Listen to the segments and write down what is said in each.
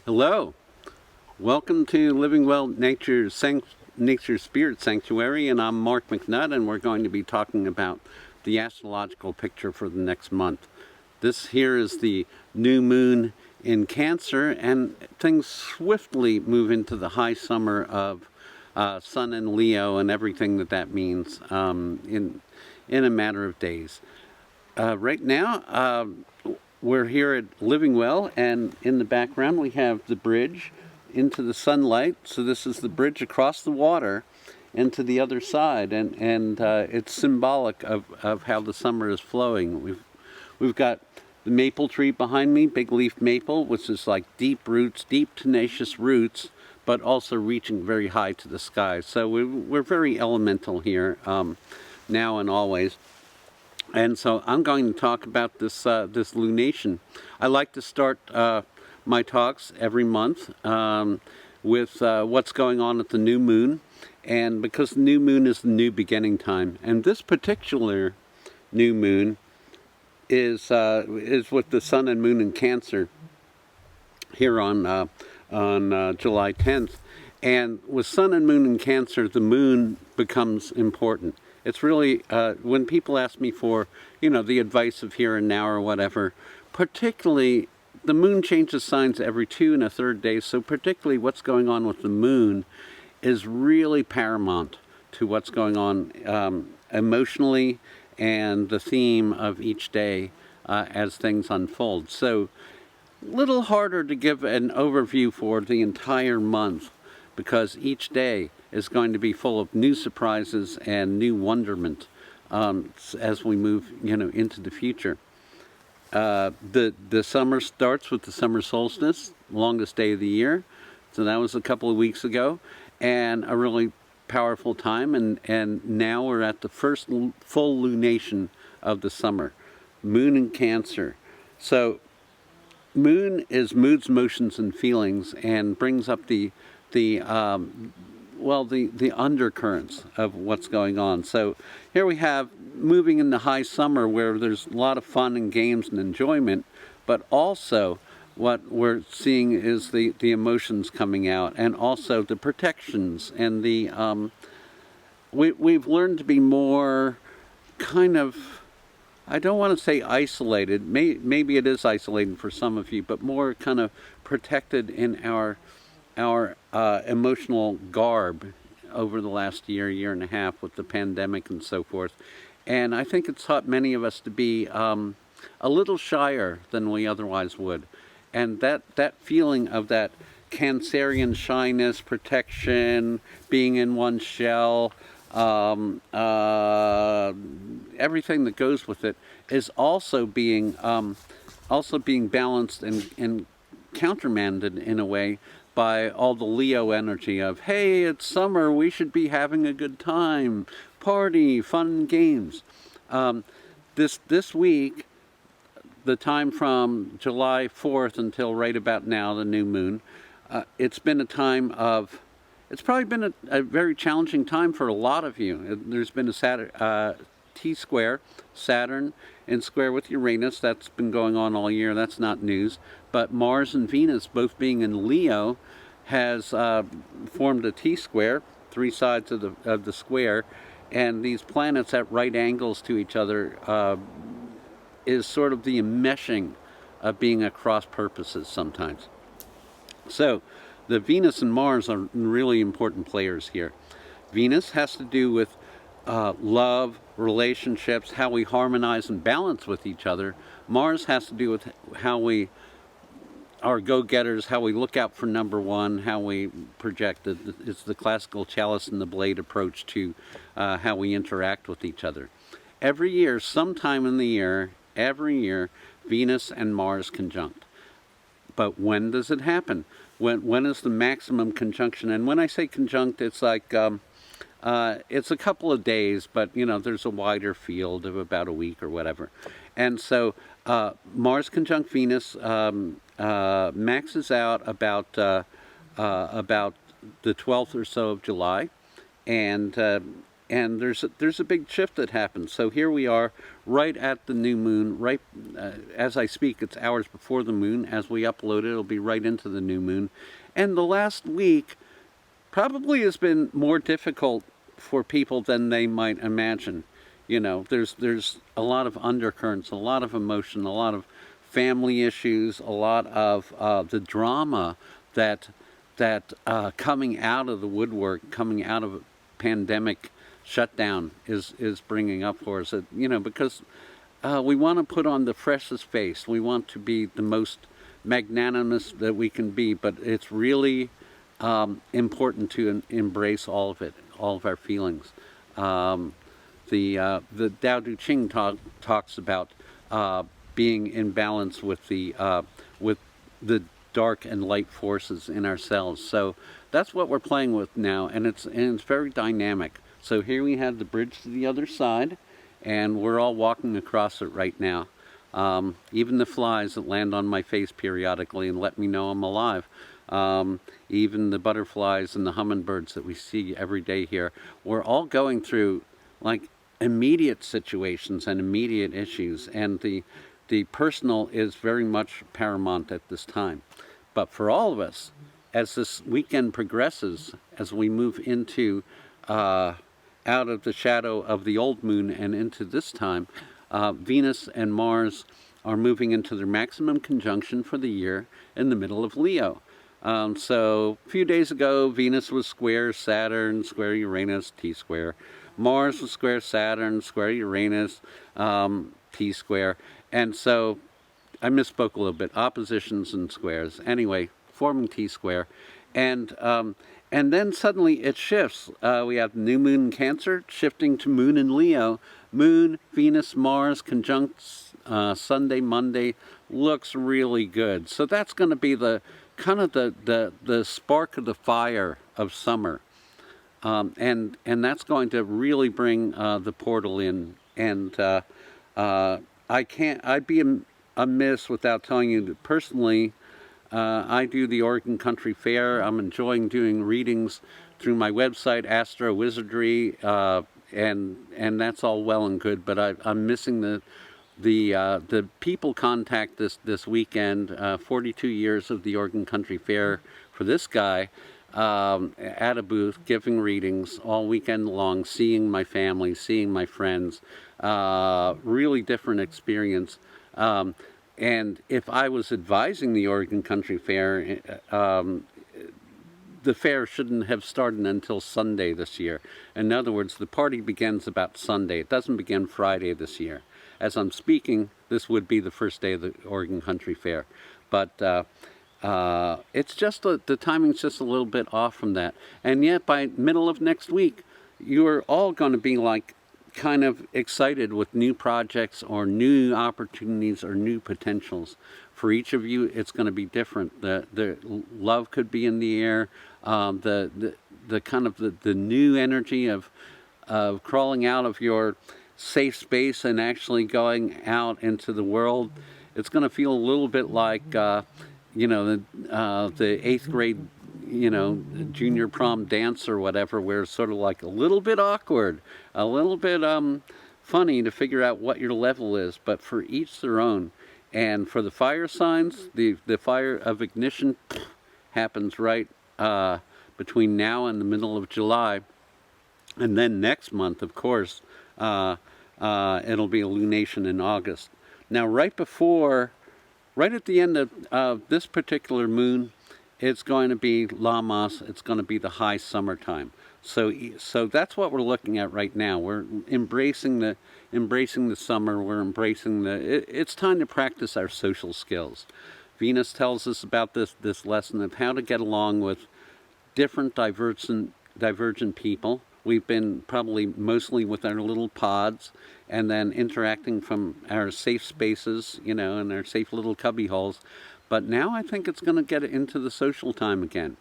Hello, welcome to Living Well Nature Spirit Sanctuary, and I'm Mark McNutt, and we're going to be talking about the astrological picture for the next month. This here is the new moon in Cancer, and things swiftly move into the high summer of Sun and Leo and everything that means in a matter of days. Right now, we're here at Living Well, and in the background we have the bridge into the sunlight. So this is the bridge across the water into the other side, and it's symbolic of how the summer is flowing. We've got the maple tree behind me, big leaf maple, which is like deep roots, deep tenacious roots, but also reaching very high to the sky. So we're very elemental here, now and always. And so I'm going to talk about this lunation. I like to start my talks every month with what's going on at the new moon, and because the new moon is the new beginning time, and this particular new moon is with the sun and moon in Cancer here on July 10th, and with sun and moon in Cancer, the moon becomes important. It's really, when people ask me for, the advice of here and now or whatever, particularly the moon changes signs every 2 1/3 days, so particularly what's going on with the moon is really paramount to what's going on emotionally and the theme of each day as things unfold. So a little harder to give an overview for the entire month, because each day is going to be full of new surprises and new wonderment as we move, into the future. The summer starts with the summer solstice, longest day of the year. So that was a couple of weeks ago, and a really powerful time. And now we're at the first full lunation of the summer, moon in Cancer. So moon is moods, motions, and feelings, and brings up the undercurrents of what's going on. So here we have moving in the high summer, where there's a lot of fun and games and enjoyment, but also what we're seeing is the emotions coming out, and also the protections, and we've learned to be more kind of, I don't want to say isolated, maybe it is isolated for some of you, but more kind of protected in our emotional garb over the last year and a half with the pandemic and so forth. And I think it's taught many of us to be a little shyer than we otherwise would. And that feeling of that Cancerian shyness, protection, being in one's shell, everything that goes with it, is also being balanced and countermanded in a way by all the Leo energy of, hey, it's summer, we should be having a good time, party, fun games. This week, the time from July 4th until right about now, the new moon, it's been a time of, it's probably been a very challenging time for a lot of you. There's been a T-square, Saturn in square with Uranus. That's been going on all year. That's not news. But Mars and Venus, both being in Leo, has formed a T-square, 3 sides of the square, and these planets at right angles to each other is sort of the enmeshing of being at cross purposes sometimes. So the Venus and Mars are really important players here. Venus has to do with love, relationships, how we harmonize and balance with each other. Mars has to do with how we are go-getters, how we look out for number one, how we project. It's the classical chalice and the blade approach to how we interact with each other. Every year, sometime in the year, every year, Venus and Mars conjunct. But when does it happen? When is the maximum conjunction? And when I say conjunct, it's like it's a couple of days, but there's a wider field of about a week or whatever. And so Mars conjunct Venus maxes out about the 12th or so of July, and and there's a big shift that happens. So here we are, right at the new moon. Right as I speak, it's hours before the moon. As we upload it, it'll be right into the new moon. And the last week probably has been more difficult for people than they might imagine. You know, there's a lot of undercurrents, a lot of emotion, a lot of family issues, a lot of the drama that coming out of the woodwork, coming out of a pandemic shutdown is bringing up for us. You know, because we want to put on the freshest face. We want to be the most magnanimous that we can be, but it's really important to embrace all of it, all of our feelings. The Tao Te Ching talks about being in balance with the dark and light forces in ourselves. So that's what we're playing with now, and it's very dynamic. So here we have the bridge to the other side, and we're all walking across it right now. Even the flies that land on my face periodically and let me know I'm alive. Even the butterflies and the hummingbirds that we see every day here. We're all going through like immediate situations and immediate issues, and the personal is very much paramount at this time. But for all of us, as this weekend progresses, as we move into out of the shadow of the old moon and into this time, Venus and Mars are moving into their maximum conjunction for the year in the middle of Leo. So a few days ago, Venus was square Saturn, square Uranus, T-square. Mars was square Saturn, square Uranus, T-square. And so I misspoke a little bit, oppositions and squares. Anyway, forming T-square. And then suddenly it shifts. We have new moon in Cancer shifting to moon in Leo. Moon, Venus, Mars conjunct Sunday, Monday looks really good. So that's going to be the kind of the spark of the fire of summer. And that's going to really bring the portal in. And I'd be amiss without telling you that personally, I do the Oregon Country Fair. I'm enjoying doing readings through my website, Astrowizardry, and that's all well and good. But I'm missing the people contact this weekend. 42 years of the Oregon Country Fair for this guy, at a booth, giving readings all weekend long, seeing my family, seeing my friends. Really different experience. And if I was advising the Oregon Country Fair, the fair shouldn't have started until Sunday this year. In other words, the party begins about Sunday. It doesn't begin Friday this year. As I'm speaking, this would be the first day of the Oregon Country Fair. But it's just the timing's just a little bit off from that. And yet by middle of next week, you're all going to be like kind of excited with new projects or new opportunities or new potentials. For each of you, it's going to be different. The love could be in the air. The kind of the new energy of crawling out of your safe space and actually going out into the world. It's going to feel a little bit like you know, the 8th grade, you know, junior prom dance or whatever, where it's sort of like a little bit awkward, a little bit funny to figure out what your level is, but for each their own. And for the fire signs, the fire of ignition happens right between now and the middle of July. And then next month, of course, it'll be a lunation in August. Now, right at the end of this particular moon, it's going to be Lammas. It's going to be the high summertime. So that's what we're looking at right now. We're embracing the summer. We're embracing it's time to practice our social skills. Venus tells us about this lesson of how to get along with different divergent people. We've been probably mostly with our little pods, and then interacting from our safe spaces, you know, and our safe little cubby holes. But now I think it's going to get into the social time again.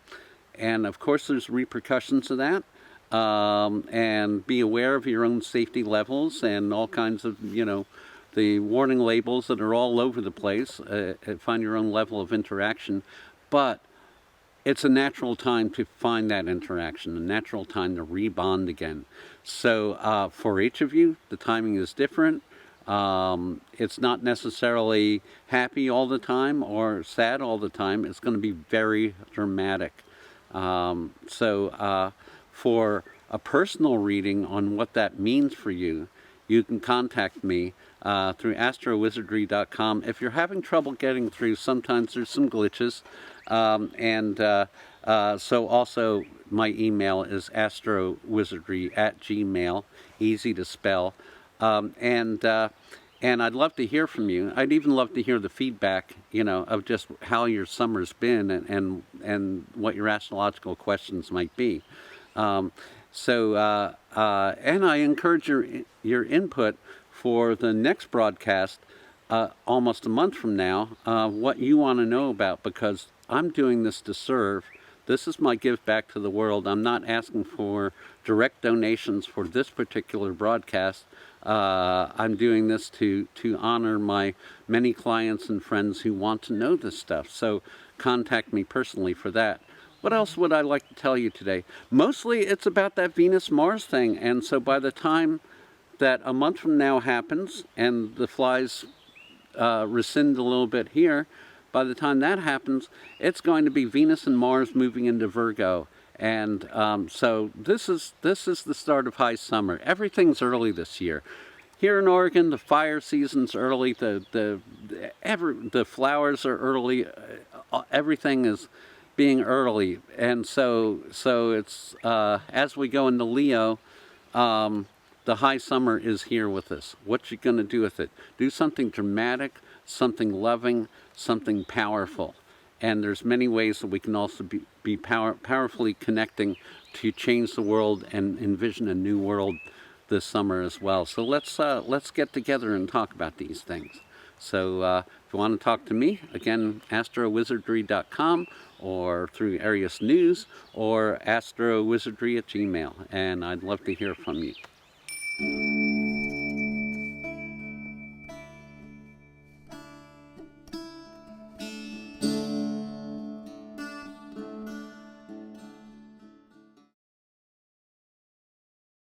And of course there's repercussions of that. And be aware of your own safety levels and all kinds of, you know, the warning labels that are all over the place. Find your own level of interaction. But it's a natural time to find that interaction, a natural time to rebond again. So for each of you, the timing is different. It's not necessarily happy all the time or sad all the time. It's going to be very dramatic. For a personal reading on what that means for you, you can contact me through Astrowizardry.com. If you're having trouble getting through, sometimes there's some glitches. So also my email is astrowizardry@gmail, easy to spell. And I'd love to hear from you. I'd even love to hear the feedback, of just how your summer's been and what your astrological questions might be. And I encourage your input for the next broadcast, almost a month from now, what you want to know about, because I'm doing this to serve. This is my give back to the world. I'm not asking for direct donations for this particular broadcast. I'm doing this to honor my many clients and friends who want to know this stuff. So contact me personally for that. What else would I like to tell you today? Mostly it's about that Venus-Mars thing. And so by the time that a month from now happens and the flies rescind a little bit here, by the time that happens, it's going to be Venus and Mars moving into Virgo. And so this is the start of high summer. Everything's early this year. Here in Oregon, the fire season's early. The flowers are early. Everything is being early, and so it's as we go into Leo, the high summer is here with us. What you going to do with it? Do something dramatic, something loving, something powerful. And there's many ways that we can also be powerfully connecting to change the world and envision a new world this summer as well. So let's get together and talk about these things. So if you want to talk to me, again, astrowizardry.com or through Arius News or astrowizardry@gmail. And I'd love to hear from you.